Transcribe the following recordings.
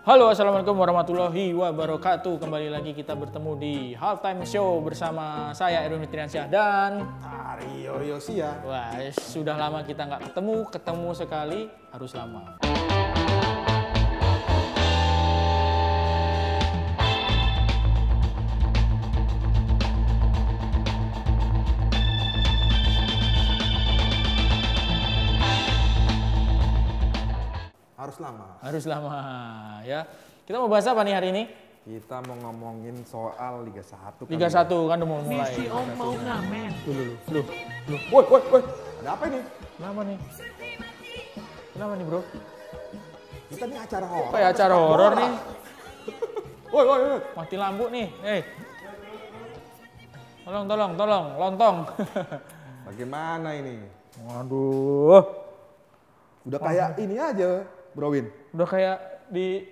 Halo, assalamualaikum warahmatullahi wabarakatuh. Kembali lagi kita bertemu di Halftime Show bersama saya Erwin Fitriansyah dan Aryo Yosia. wah, sudah lama kita nggak ketemu sekali harus lama. Harus lama ya. Kita mau bahas apa nih hari ini? Kita mau ngomongin soal Liga 1. Liga 1 kan udah mau mulai. Misi Om mau ngamen. Loh. Woi. Ada apa ini? Kenapa nih, Bro? Kita nih acara horor. Kayak acara horor nih. Woi. Mati lampu nih. Tolong, lontong. Bagaimana ini? Waduh. Udah kayak ini aja, Bro Win. Udah kayak di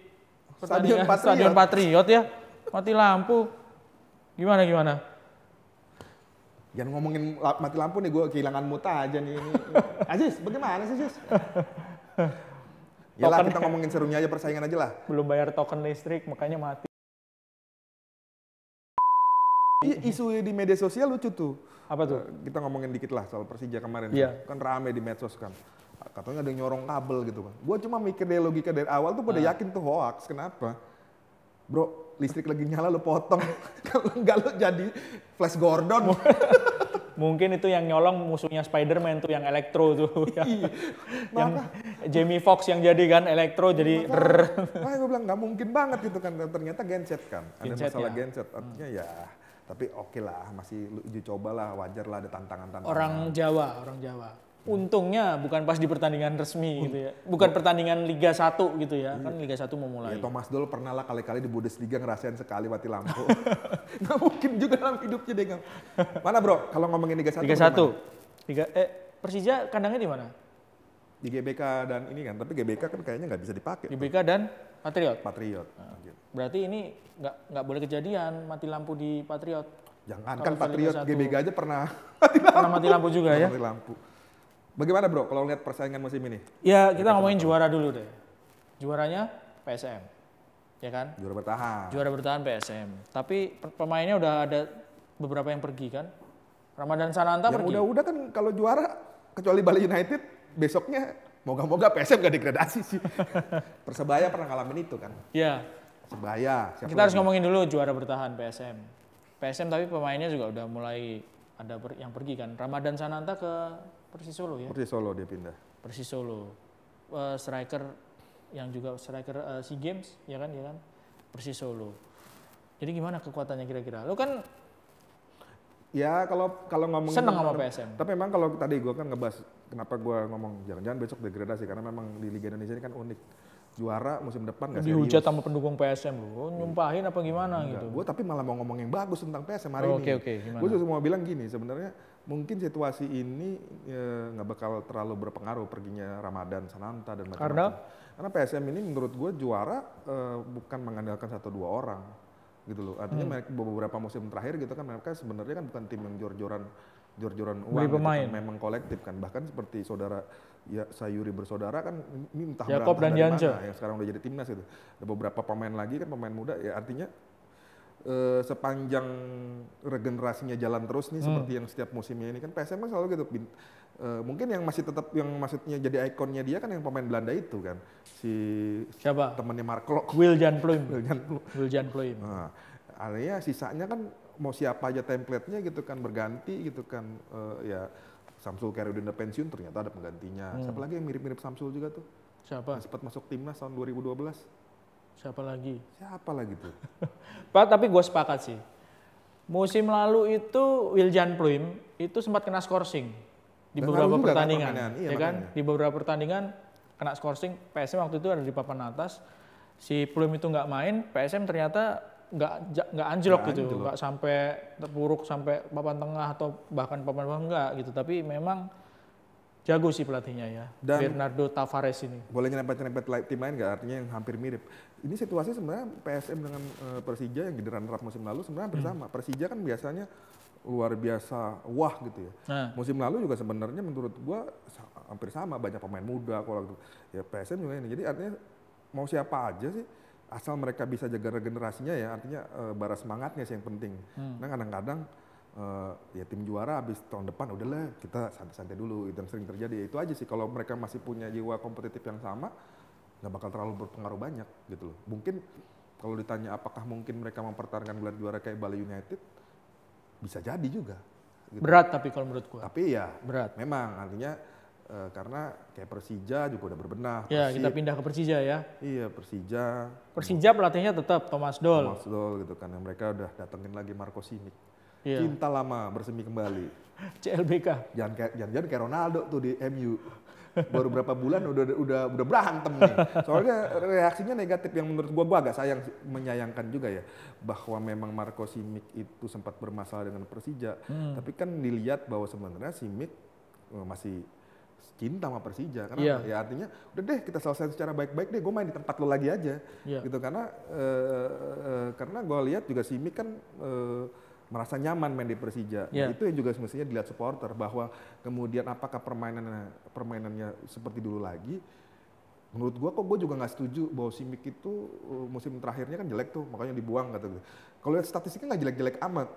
Stadion Stadion Patriot ya. Mati lampu. Gimana? Jangan ngomongin mati lampu nih, gue kehilangan mood aja nih. Aziz, bagaimana sih, Aziz? Yalah, kita ngomongin serunya aja, persaingan aja lah. Belum bayar token listrik, makanya mati. Isu di media sosial lucu tuh. Apa tuh? Kita ngomongin dikit lah soal Persija kemarin. Iya. Kan rame di medsos kan. Katanya ada yang nyorong kabel gitu kan. Gue cuma mikir dari logika dari awal tuh pada yakin tuh hoax. Kenapa? Bro, listrik lagi nyala lo potong. Kalau enggak lo jadi Flash Gordon. Mungkin itu yang nyolong musuhnya Spider-Man tuh, yang Electro tuh. Yang Jamie Foxx yang jadi kan, Electro jadi Nah, gue bilang nggak mungkin banget gitu kan. Ternyata genset kan. Ada Genset, masalah ya. genset. Artinya ya, tapi oke lah. Masih uji coba lah, wajar lah ada tantangan-tantangan. Orang Jawa. Untungnya bukan pas di pertandingan resmi gitu ya. Bukan pertandingan Liga 1 gitu ya. Kan Liga 1 mau mulai. Ya, Thomas Doll pernah lah kali-kali di Bundesliga ngerasain sekali mati lampu. Nggak mungkin juga dalam hidupnya deh. Mana bro, kalau ngomongin Liga 1? Liga 1. Persija kandangnya di mana? Di GBK dan ini kan, tapi GBK kan kayaknya nggak bisa dipakai. GBK dan Patriot. Patriot. Gitu. Berarti ini nggak boleh kejadian mati lampu di Patriot. Jangan Kalau kan Patriot Liga 1. GBK aja pernah Pernah mati lampu juga ya. mati lampu. Bagaimana bro kalau lihat persaingan musim ini? Ya kita ngomongin juara dulu deh. Juaranya PSM, ya kan? Juara bertahan. Juara bertahan PSM. Tapi pemainnya udah ada beberapa yang pergi kan? Ramadan Sananta Yang pergi. udah kan kalau juara kecuali Bali United besoknya moga-moga PSM gak degradasi sih. Persebaya pernah ngalamin itu kan? Ya. Persebaya. Kita harus ngomongin dulu juara bertahan PSM. PSM tapi pemainnya juga udah mulai ada yang pergi kan? Ramadan Sananta ke Persis Solo ya? Persis Solo dia pindah. Persis Solo. Striker yang juga striker SEA Games, ya kan? Persis Solo. Jadi gimana kekuatannya kira-kira? Lo kan Ya kalau ngomongin seneng sama PSM. Tapi memang kalau tadi gue kan ngebahas kenapa gue ngomong jangan-jangan besok degradasi karena memang di Liga Indonesia ini kan unik. Juara musim depan nggak serius. Dihujat sama pendukung PSM lo, nyumpahin apa gimana gitu? Gue tapi malah mau ngomong yang bagus tentang PSM hari ini. Oke, gimana? Gue juga mau bilang gini, sebenarnya mungkin situasi ini nggak bakal terlalu berpengaruh perginya Ramadan Sananta dan macam-macam. Karena PSM ini menurut gue juara bukan mengandalkan 1-2 orang gitu loh. Artinya mereka beberapa musim terakhir gitu kan mereka sebenarnya kan bukan tim yang jor-joran uang gitu kan, memang kolektif kan. Bahkan seperti saudara ya Sayuri bersaudara kan ini entah Jakob dan berantah dari Jance mana yang sekarang udah jadi timnas gitu. Ada beberapa pemain lagi kan pemain muda ya artinya sepanjang regenerasinya jalan terus nih seperti yang setiap musimnya ini kan PSM kan selalu gitu. Mungkin yang masih tetap yang maksudnya jadi ikonnya dia kan yang pemain Belanda itu kan si siapa? Temannya Mark Klok. Wiljan Pluim. Nah, artinya sisanya kan mau siapa aja template-nya gitu kan berganti gitu kan ya Samsul Khairudin udah pensiun ternyata ada penggantinya. Siapa lagi yang mirip-mirip Samsul juga tuh? Siapa? Yang sempat masuk timnas tahun 2012. Siapa lagi tuh? Pak, tapi gue sepakat sih. Musim lalu itu Wiljan Pluim itu sempat kena skorsing di beberapa pertandingan, iya, ya kan? Di beberapa pertandingan kena skorsing. PSM waktu itu ada di papan atas. Si Pluim itu nggak main, PSM ternyata nggak anjlok gitu, nggak sampai terpuruk sampai papan tengah atau bahkan papan bawah nggak gitu. Tapi memang jago sih pelatihnya ya, Bernardo Tavares ini. Boleh nyerempet-nyerempet tim lain nggak? Artinya yang hampir mirip. Ini situasi sebenarnya PSM dengan Persija yang jadi runner-up musim lalu sebenarnya hampir sama. Persija kan biasanya luar biasa wah gitu ya. Musim lalu juga sebenarnya menurut gua hampir sama, banyak pemain muda kalau gitu. Ya PSM juga ini. Jadi artinya mau siapa aja sih asal mereka bisa jaga regenerasinya ya, artinya bara semangatnya sih yang penting. Nah kadang-kadang ya tim juara habis tahun depan udahlah kita santai-santai dulu, itu yang sering terjadi. Itu aja sih, kalau mereka masih punya jiwa kompetitif yang sama, nggak bakal terlalu berpengaruh banyak gitu loh. Mungkin kalau ditanya apakah mungkin mereka mempertahankan gelar juara kayak Bali United, bisa jadi juga. Gitu. Berat tapi kalau menurut gua. Tapi ya berat. Memang artinya karena kayak Persija juga udah berbenah. Ya kita pindah ke Persija ya. Iya Persija. Persija pelatihnya tetap Thomas Doll. Thomas Doll gitu kan. Mereka udah datengin lagi Marco Simic. Iya. Cinta lama bersemi kembali. CLBK. Jangan kayak Ronaldo tuh di MU. Baru berapa bulan udah berantem nih. Soalnya reaksinya negatif yang menurut gua agak menyayangkan juga ya, bahwa memang Marco Simic itu sempat bermasalah dengan Persija. Tapi kan dilihat bahwa sebenarnya Simic masih cinta sama Persija karena ya artinya udah deh kita selesai secara baik-baik deh, gue main di tempat lo lagi aja gitu, karena gue lihat juga Simic kan merasa nyaman main di Persija. Nah, itu yang juga semestinya dilihat supporter, bahwa kemudian apakah permainannya seperti dulu lagi. Menurut gue juga nggak setuju bahwa Simic itu musim terakhirnya kan jelek tuh, makanya dibuang kata gue. Kalau lihat statistiknya nggak jelek-jelek amat,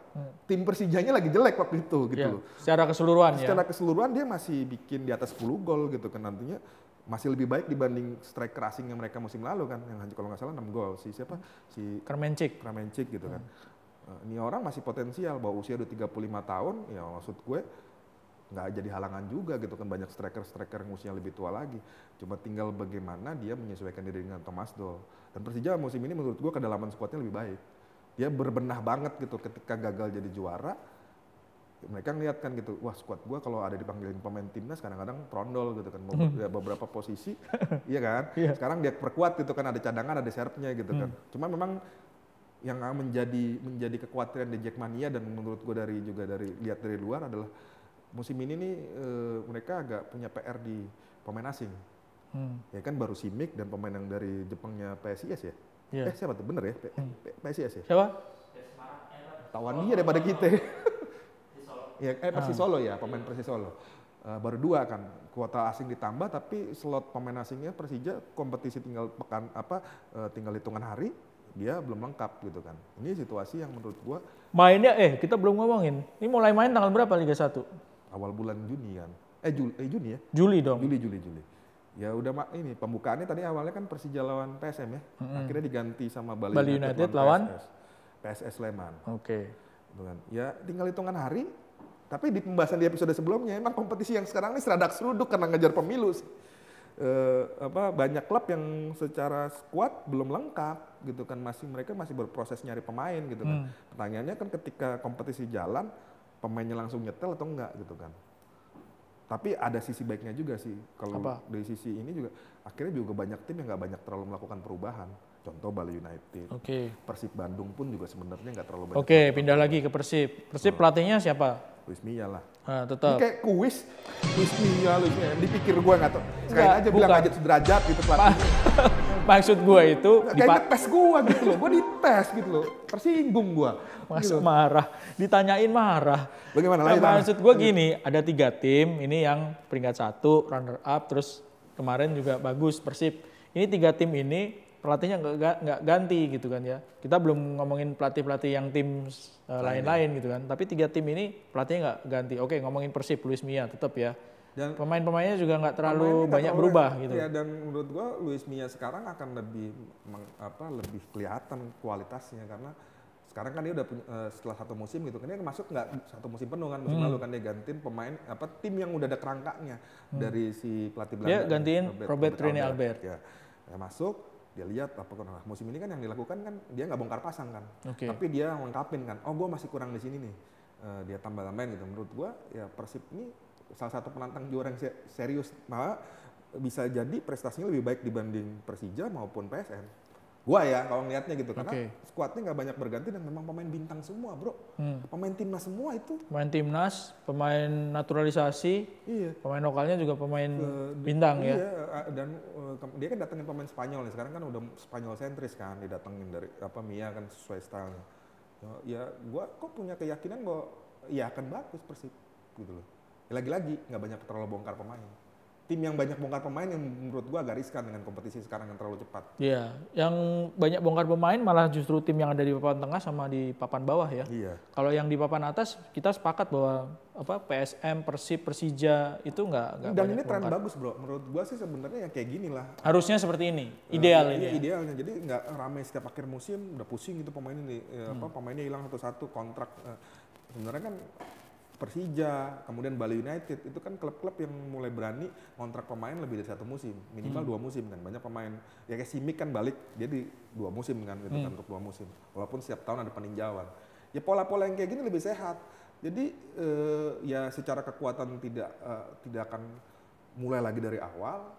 tim Persijanya lagi jelek waktu itu gitu loh. Secara keseluruhan Secara keseluruhan dia masih bikin di atas 10 gol gitu kan, nantinya masih lebih baik dibanding striker asing yang mereka musim lalu kan, yang kalau nggak salah 6 gol. Si Kramencik gitu kan. Ini orang masih potensial, bahwa usia udah 35 tahun, ya maksud gue nggak jadi halangan juga gitu kan, banyak striker yang usianya lebih tua lagi. Cuma tinggal bagaimana dia menyesuaikan diri dengan Thomas Doll. Dan Persija musim ini menurut gue kedalaman skuadnya lebih baik. Dia berbenah banget gitu, ketika gagal jadi juara, mereka ngeliat kan gitu, wah skuad gue kalau ada dipanggilin pemain timnas kadang-kadang trondol gitu kan, beberapa posisi, iya kan? Sekarang dia perkuat gitu kan, ada cadangan, ada serepnya gitu kan. Cuma memang yang menjadi kekhawatiran di Jackmania, dan menurut gue dari lihat dari luar adalah musim ini nih mereka agak punya PR di pemain asing. Ya kan baru Simic dan pemain yang dari Jepangnya PSIS ya. Siapa tuh, bener ya? PSIS ya? Siapa? Tawan dia daripada kita. Persis Solo ya, pemain Persis Solo. Baru 2 kan, kuota asing ditambah, tapi slot pemain asingnya Persija kompetisi tinggal hitungan hari, dia belum lengkap gitu kan. Ini situasi yang menurut gua mainnya kita belum ngomongin. Ini mulai main tanggal berapa Liga 1? Awal bulan Juni kan. Juni ya? Juli dong. Juli. Ya udah ini pembukaannya tadi awalnya kan Persija lawan PSM ya. Akhirnya diganti sama Bali United lawan PSS Sleman. Oke. Kan. Ya tinggal hitungan hari. Tapi di pembahasan di episode sebelumnya, emang kompetisi yang sekarang ini seradak seruduk karena ngejar pemilu sih. Banyak klub yang secara skuad belum lengkap gitu kan, mereka masih berproses nyari pemain gitu kan. Pertanyaannya kan ketika kompetisi jalan, pemainnya langsung nyetel atau enggak gitu kan. Tapi ada sisi baiknya juga sih, kalau dari sisi ini juga akhirnya juga banyak tim yang nggak banyak terlalu melakukan perubahan. Contoh Bali United, Persib Bandung pun juga sebenarnya nggak terlalu banyak. Pindah lagi ke Persib. Persib pelatihnya siapa? Luis Milla lah. Tetap. Ini kayak kuis, Luis Milla. Dipikir gue nggak tahu. Sekali aja bilang aja sederajat gitu pelatihnya. Maksud gue itu kayak tes gue gitu loh. Gue dites gitu loh. Tersinggung gue. Masuk gitu. Marah. Ditanyain marah. Bagaimana lagi? Maksud gue gini, ada 3 tim. Ini yang peringkat 1, runner up, terus kemarin juga bagus Persib. Ini 3 tim ini pelatihnya nggak ganti gitu kan ya. Kita belum ngomongin pelatih yang tim lain-lain gitu kan. Tapi 3 tim ini pelatihnya nggak ganti. Oke, ngomongin Persib, Luis Milla tetap ya. Dan pemain-pemainnya juga nggak terlalu banyak berubah gitu. Ya, dan menurut gua Luis Milla sekarang akan lebih kelihatan kualitasnya, karena sekarang kan dia udah setelah 1 musim gitu kan, dia masuk nggak 1 musim penuh kan, musim lalu kan dia gantiin pemain tim yang udah ada kerangkanya dari si pelatih Belanda. Dia gantiin Robert Rene Albert. Ya masuk. Dia lihat musim ini kan yang dilakukan kan dia nggak bongkar pasang kan, tapi dia lengkapin kan. Oh, gue masih kurang di sini nih, dia tambah-tambahin gitu. Menurut gue ya Persib ini salah satu penantang juara yang serius, malah bisa jadi prestasinya lebih baik dibanding Persija maupun PSM. Gua ya kalau ngeliatnya gitu, karena skuadnya nggak banyak berganti dan memang pemain bintang semua bro, pemain timnas semua itu. Pemain timnas, pemain naturalisasi, pemain lokalnya juga pemain bintang ya. Dan dia kan datengin pemain Spanyol nih, sekarang kan udah Spanyol sentris kan, didatengin dari Milla kan sesuai stylenya. Ya gua kok punya keyakinan bahwa ya akan bagus Persib gitu loh. Lagi-lagi nggak banyak terlalu bongkar pemain. tim yang banyak bongkar pemain yang menurut gua agak riskan dengan kompetisi sekarang yang terlalu cepat. Iya, yang banyak bongkar pemain malah justru tim yang ada di papan tengah sama di papan bawah ya. Iya. Kalau yang di papan atas kita sepakat bahwa PSM, Persib, Persija itu nggak Dan ini tren bagus bro, menurut gua sih sebenarnya yang kayak gini lah. Harusnya seperti ini, ideal ini. Iya, idealnya, jadi nggak ramai setiap akhir musim, udah pusing gitu pemain ini, pemainnya hilang satu-satu kontrak. Sebenarnya kan Persija, kemudian Bali United, itu kan klub-klub yang mulai berani kontrak pemain lebih dari 1 musim, minimal 2 musim kan. Banyak pemain, ya kayak Simic kan balik, dia di 2 musim kan, gitu kan, untuk 2 musim. Walaupun setiap tahun ada peninjauan. Ya pola-pola yang kayak gini lebih sehat. Jadi ya secara kekuatan tidak akan mulai lagi dari awal,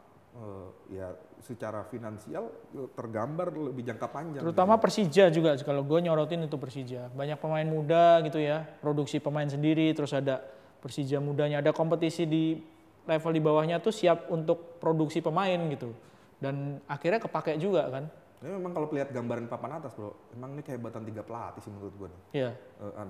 ya secara finansial tergambar lebih jangka panjang. Terutama gitu. Persija juga, kalau gue nyorotin itu Persija. Banyak pemain muda gitu ya, produksi pemain sendiri, terus ada Persija mudanya, ada kompetisi di level di bawahnya tuh siap untuk produksi pemain gitu. Dan akhirnya kepake juga kan. Ini memang kalau lihat gambaran papan atas bro, emang ini kehebatan 3 pelatih sih menurut gue nih. Iya,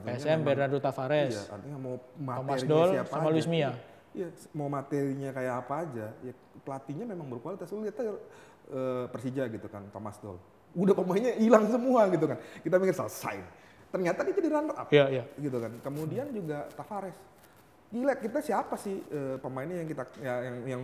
PSM, Bernardo Tavares, iya, artinya mau Thomas Doll, sama Luis Mia. Iya, mau materinya kayak apa aja, ya pelatihnya memang berkualitas. Lu lihat aja Persija gitu kan, Thomas Doll. Udah pemainnya hilang semua gitu kan. Kita mikir selesai. Ternyata dia jadi runner up. Iya. Gitu kan. Kemudian juga Tavares. Gila, kita siapa sih pemainnya yang kita yang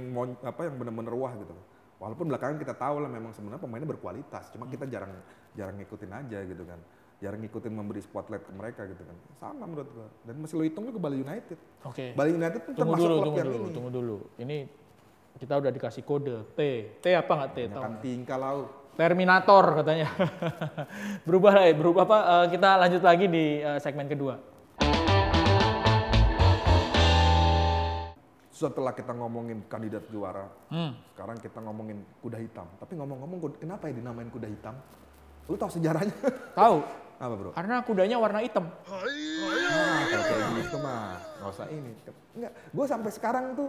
benar-benar wah gitu. Walaupun belakangan kita tahu lah memang sebenarnya pemainnya berkualitas, cuma kita jarang ngikutin aja gitu kan. Jarang ngikutin memberi spotlight ke mereka gitu kan. Sama menurut gua. Dan masih lo hitung juga Bali United. Oke. Bali United itu termasuk klub yang ini. Tunggu dulu. Ini kita udah dikasih kode T. T apa nggak T? Tahu tingkah laut. Terminator katanya. berubah apa? Kita lanjut lagi di segmen kedua. Setelah kita ngomongin kandidat juara, sekarang kita ngomongin kuda hitam. Tapi ngomong-ngomong, kenapa ya dinamain kuda hitam? Lu tahu sejarahnya? Tahu. Apa bro? Karena kudanya warna hitam. Nah, kalau kayak gitu mah nggak usah ini. Enggak, gue sampai sekarang tuh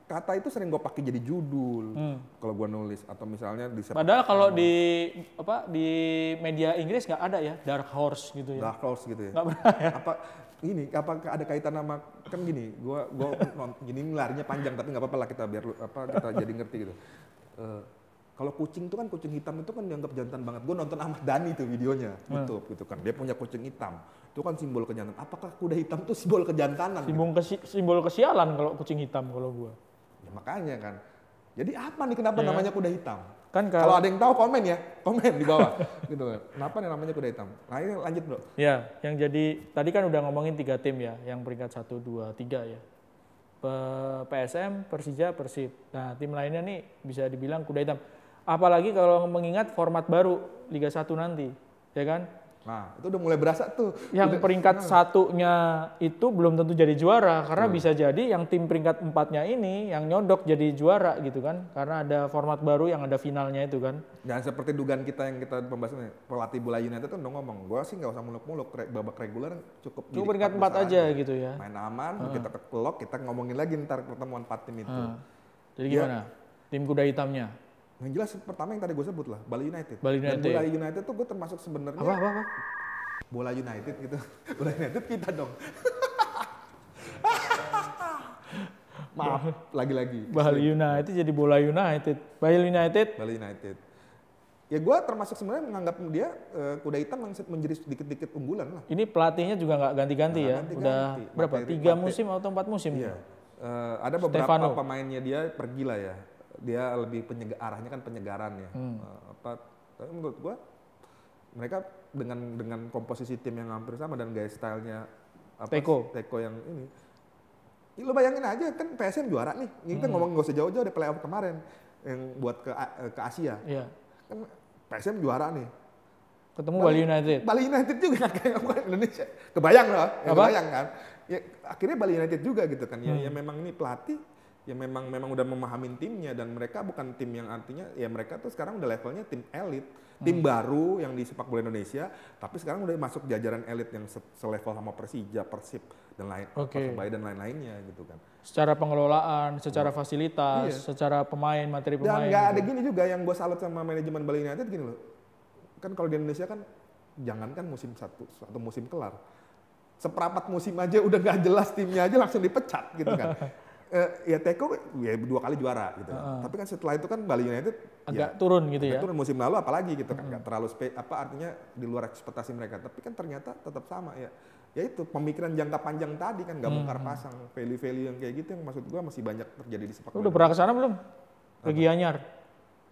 kata itu sering gue pakai jadi judul kalau gue nulis atau misalnya di. Padahal kalau di media Inggris nggak ada ya Dark Horse gitu ya. Dark Horse gitu ya. Nggak pernah ya. Apakah ada kaitan sama kan gini? Gue gini larinya panjang tapi nggak apa-apa lah kita kita jadi ngerti gitu. Kalau kucing itu kan kucing hitam itu kan dianggap jantan banget. Gue nonton Ahmad Dhani tuh videonya, YouTube gitu kan. Dia punya kucing hitam. Itu kan simbol kejantanan. Apakah kuda hitam itu simbol kejantanan? Simbol kesialan kalau kucing hitam kalau gue. Ya makanya kan. Jadi apa nih kenapa namanya kuda hitam? Kan kalau ada yang tahu komen di bawah. Gitu kan. Kenapa nih namanya kuda hitam? Nah ini lanjut bro. Ya, yang jadi tadi kan udah ngomongin 3 tim ya, yang peringkat 1, 2, 3 ya. PSM, Persija, Persib. Nah tim lainnya nih bisa dibilang kuda hitam. Apalagi kalau mengingat format baru Liga 1 nanti, ya kan? Nah, itu udah mulai berasa tuh. Yang peringkat satunya itu belum tentu jadi juara, karena bisa jadi yang tim peringkat 4-nya ini yang nyodok jadi juara gitu kan, karena ada format baru yang ada finalnya itu kan. Dan seperti dugaan kita yang kita pembahasannya, pelatih bola United tuh udah ngomong, gue sih nggak usah muluk-muluk, babak reguler cukup. Cuma peringkat 4 aja gitu ya. Main aman, kita kelok, kita ngomongin lagi ntar pertemuan 4 tim itu. Jadi gimana? Tim kuda hitamnya? Yang jelas pertama yang tadi gue sebut lah, Bali United. Dan Bola United tuh gue termasuk sebenarnya. Apa? Bola United gitu. Bola United kita dong. Maaf, lagi-lagi. Bali United jadi Bola United. Bali United. Ya gue termasuk sebenarnya menganggap dia kuda hitam yang menjadi sedikit-sedikit unggulan lah. Ini pelatihnya juga nggak ganti-ganti ya? Udah berapa? 3 musim atau 4 musim? Iya. Ada beberapa pemainnya dia pergi lah ya. Dia lebih arahnya kan penyegaran ya. Tapi menurut gua mereka dengan komposisi tim yang hampir sama dan gaya stylenya Teko yang ini. Lo bayangin aja kan PSM juara nih. Kita ngomong nggak usah jauh-jauh dari playoff kemarin yang buat ke Asia. Iya. Kan PSM juara nih. Ketemu Bali United. Bali United juga kayak Indonesia. Kebayang loh, kebayang kan. Ya akhirnya Bali United juga gitu kan. Ya memang ini pelatih ya memang udah memahamin timnya dan mereka bukan tim yang artinya ya mereka tuh sekarang udah levelnya tim elit, tim baru yang di sepak bola Indonesia, tapi sekarang udah masuk jajaran elit yang selevel sama Persija, Persib dan Persebaya dan lain-lainnya gitu kan. Secara pengelolaan, secara fasilitas, secara pemain, materi pemain. Dan nggak ada gini juga yang gue salut sama manajemen Bali United gini loh. Kan kalau di Indonesia kan jangankan musim satu musim kelar, seperempat musim aja udah nggak jelas timnya aja langsung dipecat gitu kan. ya teko ya 2 kali juara gitu. Tapi kan setelah itu kan Bali United agak turun gitu ya. Turun musim lalu apalagi gitu kan nggak terlalu artinya di luar ekspektasi mereka. Tapi kan ternyata tetap sama ya. Ya itu pemikiran jangka panjang tadi kan nggak bongkar pasang value-value yang kayak gitu yang maksud gua masih banyak terjadi di sepak bola. Udah pernah ke sana belum? Ke Gianyar?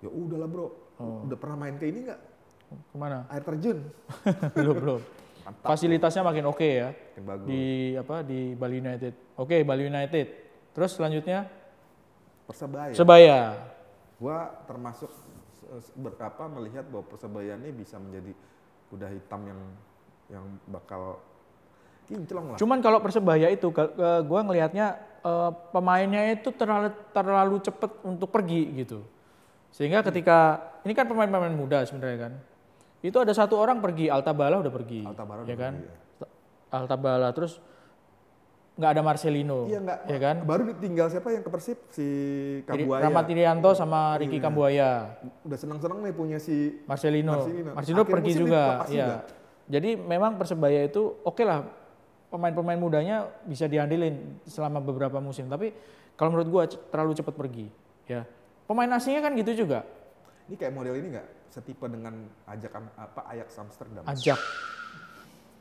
Ya udahlah bro. Udah pernah main ke ini nggak? Kemana? Air terjun. belum. Mantap, fasilitasnya makin oke ya. Makin bagus. Di Bali United. Oke, Bali United. Terus selanjutnya Persebaya. Gua termasuk melihat bahwa Persebaya ini bisa menjadi kuda hitam yang bakal kinclong lah. Cuman kalau Persebaya itu gua ngelihatnya pemainnya itu terlalu cepat untuk pergi gitu. Sehingga ketika ini kan pemain-pemain muda sebenarnya kan. Itu ada satu orang pergi, Altabala udah pergi. Ya kan? Altabala terus nggak ada Marcelino, ya kan? Baru tinggal siapa yang ke Persib? Si Kambuaya. Rahmat Irianto sama Ricky Kambuaya. Udah senang-senang nih punya si Marcelino pergi juga, ya. Jadi memang Persebaya itu oke lah, pemain-pemain mudanya bisa diandelin selama beberapa musim. Tapi kalau menurut gua terlalu cepat pergi, ya. Pemain asingnya kan gitu juga. Ini kayak model ini nggak? Setipe dengan Ajax Amsterdam. Ajak.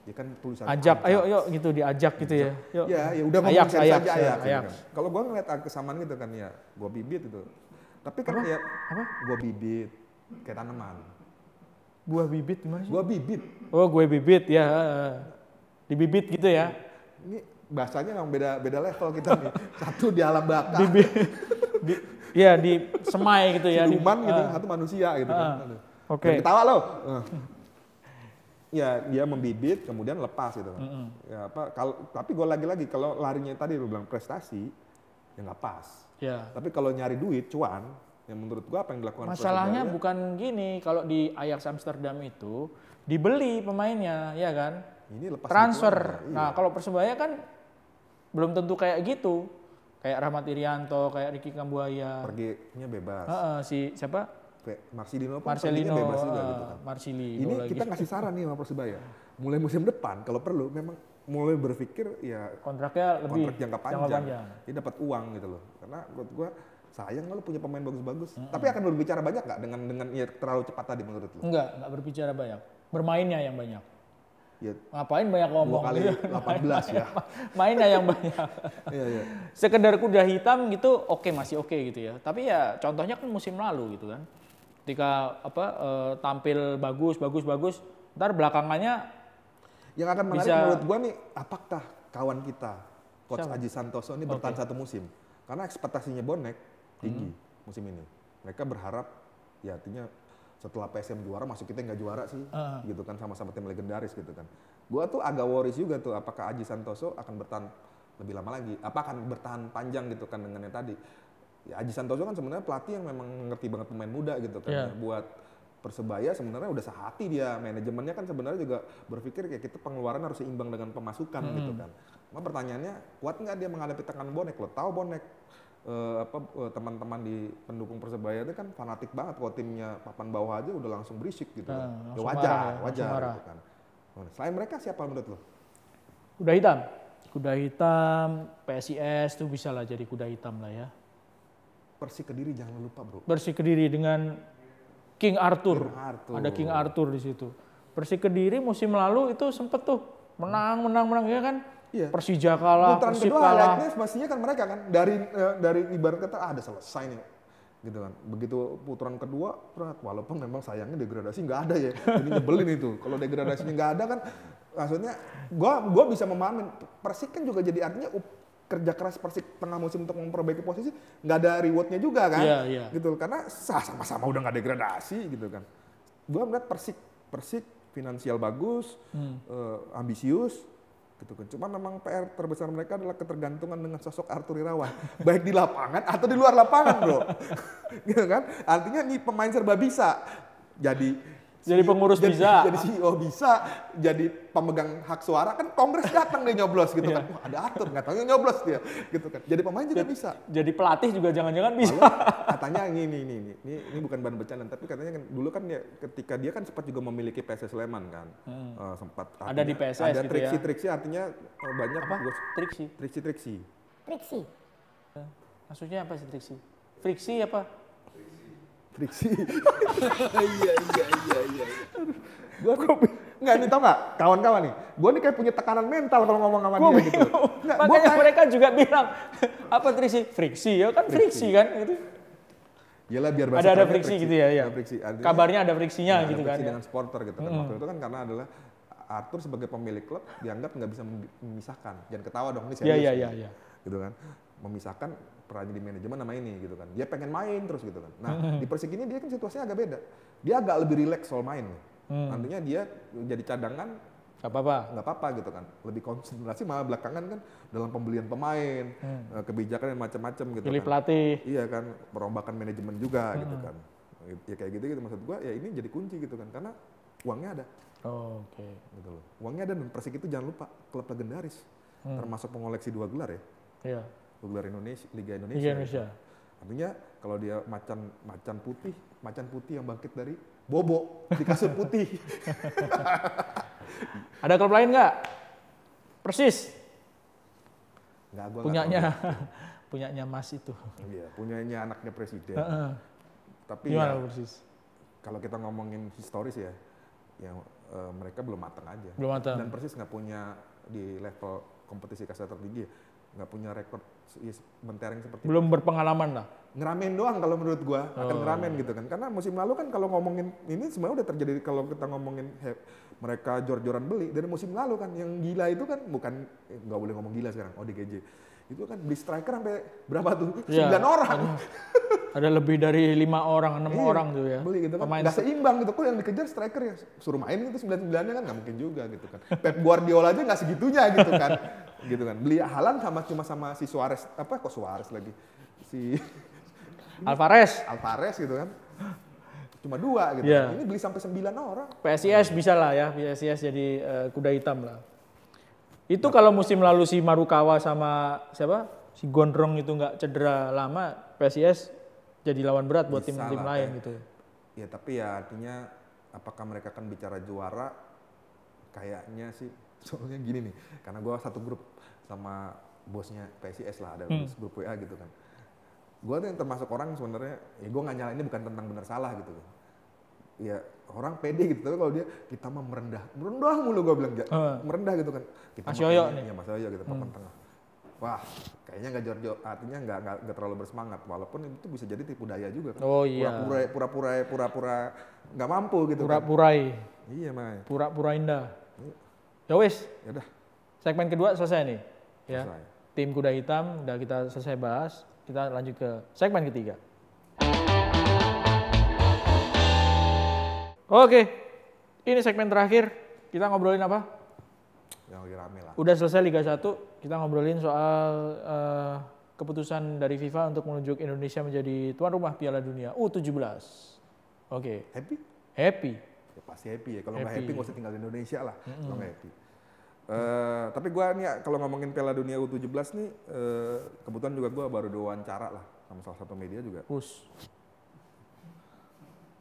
Ya kan tulisan ajak, ayo gitu diajak gitu ya. Yuk. Ya udah ngomong saja Ajax. Kan. Kalau gue ngeliat kesamaan gitu kan ya, gue bibit itu. Tapi kan ya, gue bibit kayak tanaman. Buah bibit gimana sih? Gue bibit. Oh gue bibit ya, dibibit gitu ya. Ini bahasanya memang beda level kita nih. Satu di alam baka. Iya di semai gitu ya. Siluman gitu, satu manusia gitu kan. Oke. Ketawa lo. Ya dia membibit kemudian lepas gitu kan. Ya tapi gue lagi-lagi kalau larinya tadi lu bilang prestasi ya nggak pas. Ya. Tapi kalau nyari duit cuan yang menurut gue apa yang dilakukan masalahnya bukan gini, kalau di Ajax Amsterdam itu dibeli pemainnya ya kan. Ini lepas transfer. Iya. Nah kalau Persebaya kan belum tentu kayak gitu. Kayak Rahmat Irianto, kayak Ricky Kambuaya. Perginya bebas. Si siapa? Marcelino bebas juga gitu kan. Marcelino ini lagi. kita ngasih saran nih sama Persebaya. Mulai musim depan kalau perlu memang mulai berpikir ya kontraknya lebih kontrak jangka panjang. Dia dapat uang gitu loh. Karena menurut gua sayang lo punya pemain bagus-bagus. Tapi akan berbicara banyak nggak dengan ya terlalu cepat tadi menurut lo? Enggak berbicara banyak. Bermainnya yang banyak. Ya, ngapain banyak ngomong 2 kali 18 ya. Mainnya yang banyak. Iya. Sekedar kuda hitam gitu masih oke gitu ya. Tapi ya contohnya kan musim lalu gitu kan. Ketika tampil bagus, ntar belakangannya yang akan menarik menurut gua nih, apakah kawan kita Coach Aji Santoso ini bertahan satu musim? Karena ekspektasinya bonek tinggi musim ini. Mereka berharap ya artinya setelah PSM juara masuk kita nggak juara sih, gitu kan sama-sama tim legendaris gitu kan. Gua tuh agak worries juga tuh apakah Aji Santoso akan bertahan lebih lama lagi, apa akan bertahan panjang gitu kan dengan yang tadi. Ya, Aji Santoso kan sebenarnya pelatih yang memang ngerti banget pemain muda gitu kan. Yeah. Buat Persebaya sebenarnya udah sehati dia, manajemennya kan sebenarnya juga berpikir kayak kita pengeluaran harus seimbang dengan pemasukan gitu kan. Cuma pertanyaannya kuat nggak dia menghadapi tekanan bonek? Lo tahu bonek teman-teman di pendukung Persebaya itu kan fanatik banget kalau timnya papan bawah aja udah langsung berisik gitu kan. Ya wajar gitu kan. Selain mereka siapa menurut lo? Kuda hitam, PSIS tuh bisa lah jadi kuda hitam lah ya. Persik Kediri jangan lupa bro. Persik Kediri dengan King Arthur. Ada King Arthur di situ. Persik Kediri musim lalu itu sempet tuh menang ya kan. Iya. Persija kalah, Persib kalah. Highlightnya pastinya kan mereka kan dari ibarat kata ada selesai nih, gitu kan. Begitu putaran kedua, walaupun memang sayangnya degradasi nggak ada ya. Jadi nyebelin itu. Kalau degradasinya nggak ada kan, maksudnya gua bisa memahami. Persik kan juga jadi artinya kerja keras Persik tengah musim untuk memperbaiki posisi nggak ada rewardnya juga kan, gitu. Karena sama-sama udah nggak degradasi gitu kan. Gua ngeliat Persik finansial bagus, ambisius. Gitu kan. Cuma memang PR terbesar mereka adalah ketergantungan dengan sosok Arthur Irawan, baik di lapangan atau di luar lapangan, bro. Gitu kan? Artinya nih pemain serba bisa. Jadi pengurus bisa. Jadi CEO bisa, jadi pemegang hak suara kan Kongres datang dia nyoblos gitu kan. Wah, ada Arthur, nggak tahu nyoblos dia gitu kan. Jadi pemain juga bisa. Jadi pelatih juga jangan-jangan bisa. Lalu, katanya ini bukan bahan bercandaan, tapi katanya kan dulu kan dia ketika dia kan sempat juga memiliki PSS Sleman kan. Sempat ada di PSS ada gitu triksi-triksi artinya banyak apa? Triksi. Triksi. Maksudnya apa sih friksi? Friksi apa? Friksi. Iya. Gue nggak nih, tau nggak kawan-kawan nih, gue nih kayak punya tekanan mental kalau ngomong sama dia gitu. Nggak, makanya mereka juga bilang apa friksi ya kan friksi kan gitu. Iyalah biar bahasa ada friksi gitu ya. Friksi. Artinya, kabarnya ada friksinya ada gitu friksi kan. dengan supporter gitu kan. Waktu itu kan karena adalah Arthur sebagai pemilik klub dianggap nggak bisa memisahkan. Jangan ketawa dong, ini serius. Iya. Gitu kan. Memisahkan perannya di manajemen sama ini gitu kan. Dia pengen main terus gitu kan. Nah, di Persik ini dia kan situasinya agak beda. Dia agak lebih rileks soal main. Nantinya dia jadi cadangan nggak apa-apa gitu kan. Lebih konsentrasi, malah belakangan kan dalam pembelian pemain, kebijakan dan macam-macam gitu. Pilih kan. pelatih. Iya kan, perombakan manajemen juga gitu kan. Ya kayak gitu maksud gua, ya ini jadi kunci gitu kan, karena uangnya ada. Oke. Gitu loh. Uangnya ada, dan Persik itu jangan lupa klub legendaris, termasuk pengoleksi 2 gelar ya. Iya. 2 gelar Liga Indonesia. Gitu. Artinya kalau dia macan putih yang bangkit dari Bobo di kasur putih. Ada klub lain nggak? Persis. Nggak, gua punyanya Mas itu. Iya, punyanya anaknya presiden. Tapi gimana ya, Persis? kalau kita ngomongin historis ya, yang mereka belum matang aja. Belum matang. Dan Persis nggak punya di level kompetisi kasta tertinggi, nggak punya rekor mentereng seperti belum itu. Berpengalaman lah. Ngeramein doang kalau menurut gua, akan ngeramein gitu kan. Karena musim lalu kan kalau ngomongin ini sebenarnya udah terjadi, kalau kita ngomongin mereka jor-joran beli dari musim lalu kan. Yang gila itu kan bukan, nggak boleh ngomong gila sekarang, ODGJ. Itu kan beli striker sampai berapa tuh? 9 orang. Ada lebih dari 5 orang, 6 orang tuh ya. Beli gitu kan. Nggak seimbang gitu. Kok yang dikejar striker ya suruh main gitu 9-9-nya kan nggak mungkin juga gitu kan. Pep Guardiola aja nggak segitunya gitu kan. Gitu kan. Beli Haaland sama si Suarez, Suarez lagi. Si Alvarez gitu kan. Cuma 2 gitu. Ini beli sampai 9 orang. PSIS bisa lah ya, PSIS jadi kuda hitam lah. Itu kalau musim lalu si Marukawa sama siapa? Si Gondrong itu nggak cedera lama, PSIS jadi lawan berat buat tim-tim lain gitu. Ya tapi ya artinya apakah mereka akan bicara juara? Kayaknya sih, soalnya gini nih, karena gue satu grup sama bosnya PSIS lah, ada grup WA gitu kan. Gue tuh yang termasuk orang sebenarnya, ya gue nggak nyala, ini bukan tentang benar salah gitu kan. Ya orang pede gitu, tapi kalau dia kita mah merendah mulu, gue bilang merendah gitu kan. Kita Mas Yoyo nih. Ya Mas Yoyo gitu, papan tengah. Wah, kayaknya nggak jor-jor, artinya nggak terlalu bersemangat, walaupun itu bisa jadi tipu daya juga kan. Oh iya. Pura-pura nggak mampu gitu. Pura-purai. Kan. Iya Mai. Pura-pura indah. Ya wis. Ya udah. Segmen kedua selesai nih. Ya. Selesai. Tim kuda hitam udah kita selesai bahas. Kita lanjut ke segmen ketiga. Oke, ini segmen terakhir. Kita ngobrolin apa? Yang lagi rame lah. Udah selesai Liga 1, kita ngobrolin soal keputusan dari FIFA untuk menunjuk Indonesia menjadi tuan rumah Piala Dunia U17. Oke. Happy? Ya pasti happy ya. Kalau nggak happy nggak usah tinggal di Indonesia lah. Kalau nggak happy. Tapi gue nih kalau ngomongin Piala Dunia U17 nih, kebetulan juga gue baru diwawancara lah sama salah satu media juga.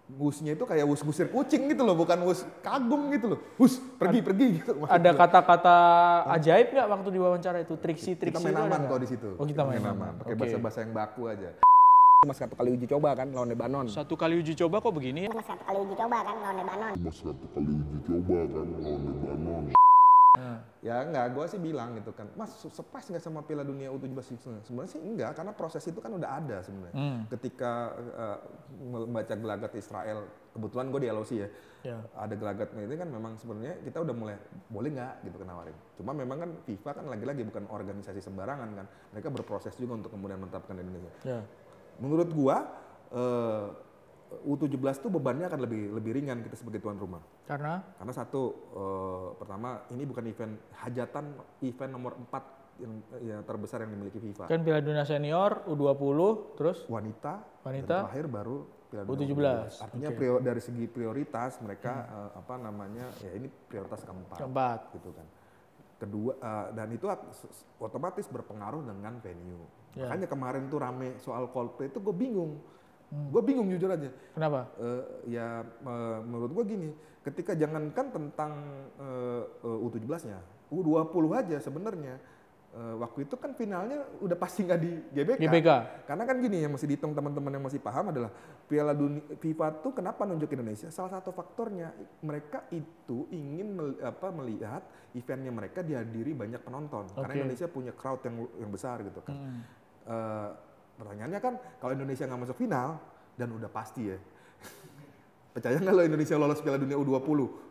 Wusnya itu kayak wus-wusir kucing gitu loh, bukan wus kagum gitu loh. Wus, pergi gitu. Ada kata-kata ajaib nggak waktu diwawancara itu? Triksi kita main aman kok di situ. Oh, kita main aman. Pakai bahasa-bahasa yang baku aja. Mas satu kali uji coba kan lawan Lebanon. Satu kali uji coba kok begini? Mas satu kali uji coba kan lawan Lebanon. Ya enggak, gue sih bilang gitu kan, Mas sepas nggak sama Piala Dunia U17? Sebenarnya sih enggak, karena proses itu kan udah ada sebenarnya. Ketika membaca gelagat Israel, kebetulan gue di LOC ya, ada gelagatnya itu kan memang sebenarnya kita udah mulai, boleh nggak gitu kan nawarin. Cuma memang kan FIFA kan lagi-lagi bukan organisasi sembarangan kan, mereka berproses juga untuk kemudian menetapkan Indonesia. Menurut gue, U17 tuh bebannya akan lebih ringan kita sebagai tuan rumah. Karena satu, pertama ini bukan event hajatan, event nomor 4 yang terbesar yang dimiliki FIFA. Kan Piala Dunia Senior, U20, terus wanita dan terakhir baru Piala Dunia U17. Artinya dari segi prioritas mereka ya ini prioritas keempat gitu kan. Kedua, dan itu otomatis berpengaruh dengan venue. Makanya kemarin tuh rame soal Coldplay itu gue bingung. Gue bingung jujur aja. Kenapa? Menurut gue gini, ketika jangankan tentang U17-nya, U20 aja sebenarnya waktu itu kan finalnya udah pasti nggak di GBK. GBK. Karena kan gini yang mesti dihitung teman-teman yang masih paham adalah Piala Dunia FIFA tuh kenapa nunjuk Indonesia? Salah satu faktornya mereka itu ingin melihat eventnya mereka dihadiri banyak penonton. Karena Indonesia punya crowd yang besar gitu kan. Pertanyaannya kan kalau Indonesia nggak masuk final dan udah pasti ya. Percaya nggak lo Indonesia lolos Piala Dunia U20?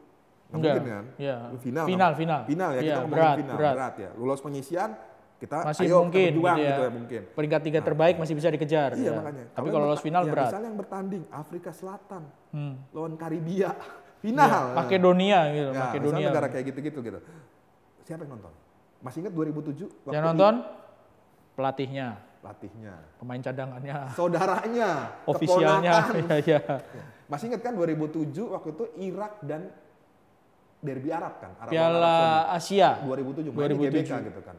Nggak mungkin kan? Ya. Final ya, kita ngomongin berat ya. Lolos penyisian kita masih ayo mungkin kita berjuang gitu ya. Mungkin. Peringkat 3 terbaik masih bisa dikejar. Iya ya. makanya. Tapi kalau lolos final berat. Misalnya yang bertanding Afrika Selatan lawan Karibia final. Makedonia gitu. Ya, Makedonia. negara kayak gitu. Siapa yang nonton? Masih ingat 2007? Yang nonton? Pelatihnya. Pemain cadangannya. Saudaranya. Ofisialnya. Iya. Masih ingat kan 2007 waktu itu Irak dan Derby Arab kan? Piala Asia. 2007. 2007. GBK gitu kan.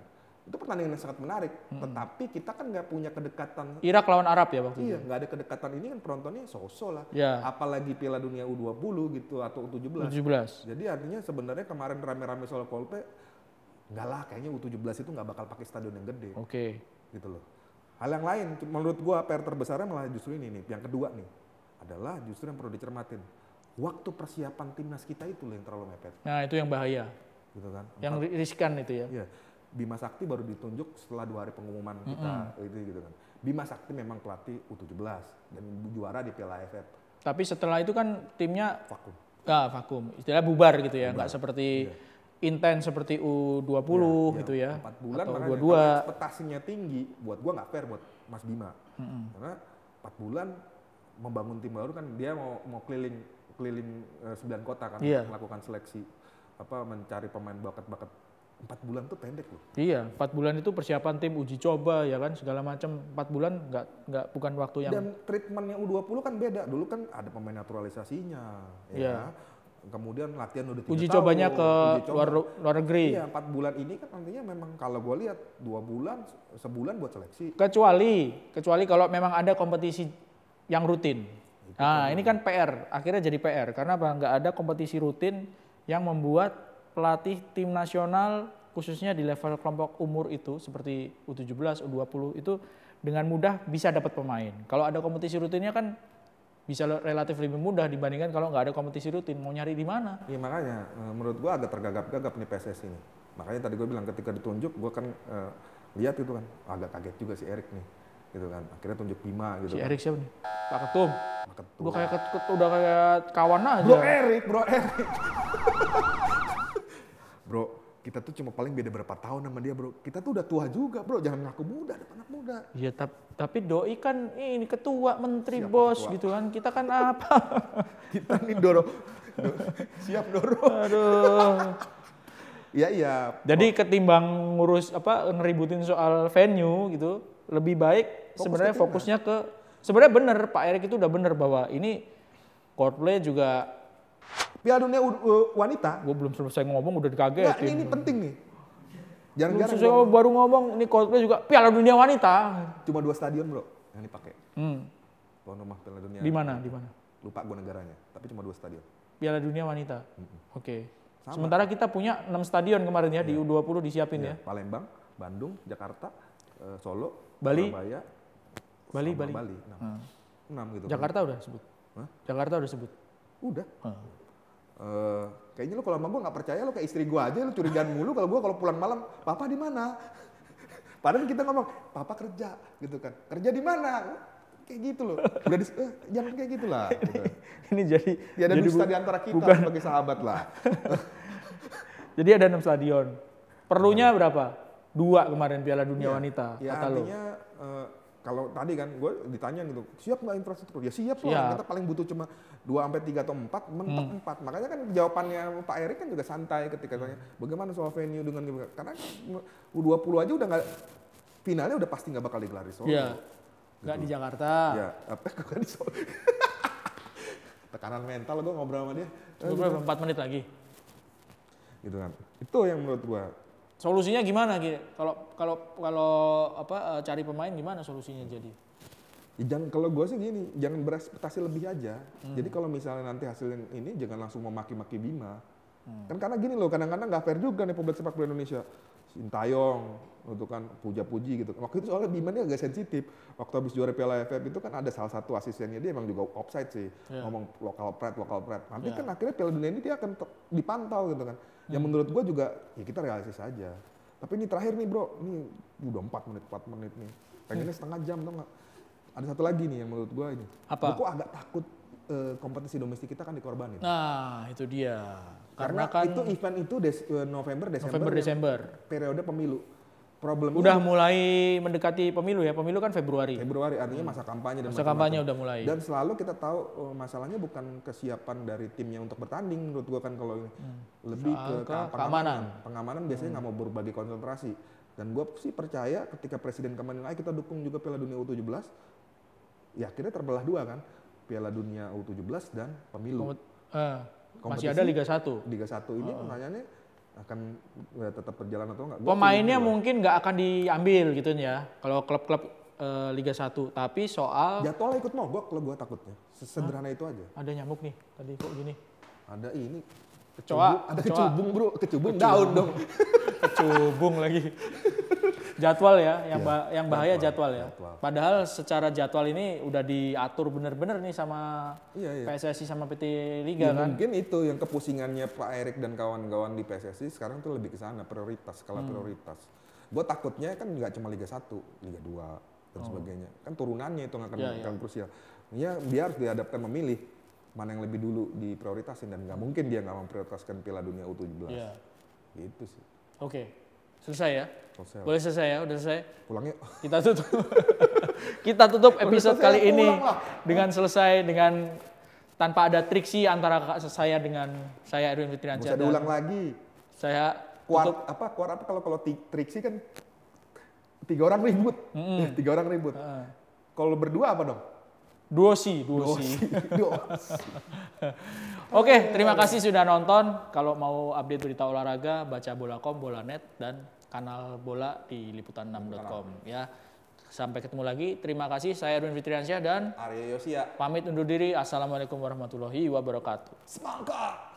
Itu pertandingan yang sangat menarik. Tetapi kita kan nggak punya kedekatan. Irak lawan Arab ya waktu itu? Iya, nggak ada kedekatan ini kan penontonnya so-so lah. Ya. Apalagi Piala Dunia U20 gitu atau U17. Jadi artinya sebenarnya kemarin rame-rame soal Coldplay, nggak lah kayaknya U17 itu nggak bakal pakai stadion yang gede. Gitu loh. Hal yang lain, menurut gua PR terbesarnya malah justru ini nih. Yang kedua nih, adalah justru yang perlu dicermatin. Waktu persiapan timnas kita itu loh yang terlalu mepet. Nah itu yang bahaya. Gitu kan. Yang riskan itu ya. Iya. Bima Sakti baru ditunjuk setelah 2 hari pengumuman kita gitu kan. Bima Sakti memang pelatih U17 dan juara di Piala AFF. Tapi setelah itu kan timnya vakum. Vakum. Istilahnya bubar gitu ya, nggak seperti intens seperti U20 gitu ya. 4 bulan atau makanya 22. Ekspektasinya tinggi, buat gua nggak fair buat Mas Bima. Karena 4 bulan membangun tim baru kan dia mau keliling 9 kota kan, melakukan seleksi mencari pemain bakat-bakat. 4 bulan tuh pendek loh. Iya, 4 bulan itu persiapan tim, uji coba ya kan, segala macam. 4 bulan nggak bukan waktu yang. Dan treatmentnya U20 kan beda. Dulu kan ada pemain naturalisasinya, ya. Kemudian latihan udah 3 tahun. Uji cobanya ke luar negeri. Iya, 4 bulan ini kan nantinya memang kalau gue lihat 2 bulan, sebulan buat seleksi. Kecuali kalau memang ada kompetisi yang rutin. Nah, ini kan PR, akhirnya jadi PR. Karena apa? Nggak ada kompetisi rutin yang membuat pelatih tim nasional, khususnya di level kelompok umur itu, seperti U17, U20, itu dengan mudah bisa dapat pemain. Kalau ada kompetisi rutinnya kan bisa relatif lebih mudah dibandingkan kalau nggak ada kompetisi rutin. Mau nyari di mana? Iya makanya, menurut gua agak tergagap-gagap nih PSSI ini. Makanya tadi gue bilang ketika ditunjuk, gua kan lihat itu kan, agak kaget juga si Erik nih. Gitu kan, akhirnya tunjuk Bima gitu. Si Erik siapa nih? Pak Ketum. Udah kayak kawan aja. Bro Erik. Bro, kita tuh cuma paling beda berapa tahun sama dia, bro. Kita tuh udah tua juga, bro. Jangan ngaku muda, depan anak muda. Iya, tapi doi kan ini ketua, menteri, siapa bos ketua? Gitu kan. Kita kan apa? Kita nih siap Doro. Aduh. Iya. Jadi ketimbang ngurus ngeributin soal venue gitu, lebih baik sebenarnya fokusnya ke sebenarnya bener Pak Erik itu udah bener bahwa ini Coldplay juga Piala Dunia wanita. Gue belum selesai ngomong udah dikagetin. Nah, ini penting nih. Jarang-jarang baru ngomong ini Coldplay juga Piala Dunia wanita. Cuma 2 stadion, bro, yang dipakai. Tuan rumah Piala Dunia. Di mana? Lupa gue negaranya, tapi cuma 2 stadion. Piala Dunia wanita. Oke. Sementara kita punya 6 stadion kemarin ya, di U20 disiapin ya. Palembang, Bandung, Jakarta, Solo, Bali. Surabaya, Bali. 6 gitu. Jakarta udah sebut. Jakarta udah sebut. Udah. Kayaknya lu kalau sama gue nggak percaya, lu kayak istri gue aja, lu curigaan mulu kalau pulang malam, papa di mana? Padahal kita ngomong, papa kerja gitu kan. Kerja di mana? Kayak gitu loh. Udah jangan kayak gitulah. Gitu. Ini jadi ada dusta di antara kita sebagai sahabat lah. Jadi ada 6 stadion. Perlunya berapa? 2 kemarin Piala Dunia wanita. Ya artinya kalau tadi kan gue ditanya gitu, siap nggak infrastruktur? Ya siap lah. Kita paling butuh cuma 2-3 atau 4, mentok 4. Makanya kan jawabannya Pak Erik kan juga santai ketika tanya, bagaimana soal venue dengan karena U20 aja udah nggak finalnya udah pasti nggak bakal digelar di Solo. Iya. Nggak di Jakarta. Ya, nggak di Solo. Tekanan mental gue ngobrol sama dia. Berapa? 4 menit lagi. Gitu kan. Itu yang menurut gue. Solusinya gimana gitu? Kalau cari pemain gimana solusinya jadi? Ya, kalau gue sih gini, jangan berekspektasi lebih aja. Jadi kalau misalnya nanti hasilnya ini jangan langsung memaki-maki Bima. Kan karena gini loh, kadang-kadang nggak fair juga nih publik sepak bola Indonesia. Sintayong, itu kan puja-puji gitu. Waktu itu soalnya Bima ini agak sensitif. Waktu habis juara Piala AFF itu kan ada salah satu asistennya dia emang juga offside sih. Ngomong lokal pride. Nanti kan akhirnya Piala Dunia ini dia akan dipantau gitu kan. Yang menurut gua juga, ya kita realistis aja. Tapi ini terakhir nih bro, ini udah 4 menit nih. Pengennya setengah jam tuh nggak. Ada satu lagi nih yang menurut gua ini. Apa? Gua kok agak takut kompetisi domestik kita kan dikorbanin. Nah, itu dia. Karena kan itu event itu November, Desember. Periode pemilu. Problemnya udah mulai mendekati pemilu ya. Pemilu kan Februari. Artinya masa kampanye dan masa kampanye udah mulai. Dan selalu kita tahu masalahnya bukan kesiapan dari timnya untuk bertanding menurut gua kan kalau ini. Lebih ke pengamanan. Pengamanan biasanya nggak mau berbagi konsentrasi. Dan gua sih percaya ketika presiden kemarin kita dukung juga Piala Dunia U17. Ya akhirnya terbelah dua kan. Piala Dunia U17 dan pemilu. Masih ada Liga 1. Liga 1 ini pertanyaannya akan tetap berjalan atau enggak? Pemainnya mungkin nggak akan diambil gitu ya. Kalau klub-klub Liga 1, tapi soal jadwalnya ikut mogok kalau gua takutnya. Sesederhana itu aja. Ada nyamuk nih tadi kok gini. Ada ini. Ada kecubung bro, kecubung daun dong. Kecubung lagi. Jadwal ya, yang bahaya jadwal ya. Padahal secara jadwal ini udah diatur bener-bener nih sama PSSI sama PT Liga kan. Mungkin itu yang kepusingannya Pak Erik dan kawan-kawan di PSSI sekarang tuh lebih ke sana, skala prioritas. Gue takutnya kan nggak cuma Liga 1, Liga 2 dan sebagainya. Kan turunannya itu akan krusial. Ya dia harus dihadapkan memilih mana yang lebih dulu diprioritasin dan nggak mungkin dia nggak memprioritaskan Piala Dunia U17. Gitu sih. Oke. Selesai ya? Boleh selesai ya? Udah selesai? Pulang yuk. Kita tutup episode kali ini dengan selesai dengan tanpa ada triksi antara saya dengan saya Erwin Fitriansyah. Bisa diulang lagi. Saya kuat apa kalau triksi kan 3 orang ribut. 3 orang ribut. Kalau berdua apa dong? Duosi. Oke, terima kasih sudah nonton. Kalau mau update berita olahraga, baca bola.com, Bola.net, dan kanal bola di liputan6.com ya. Sampai ketemu lagi. Terima kasih. Saya Erwin Fitriansyah dan Arya Yosia. Pamit undur diri. Assalamualaikum warahmatullahi wabarakatuh. Semangat.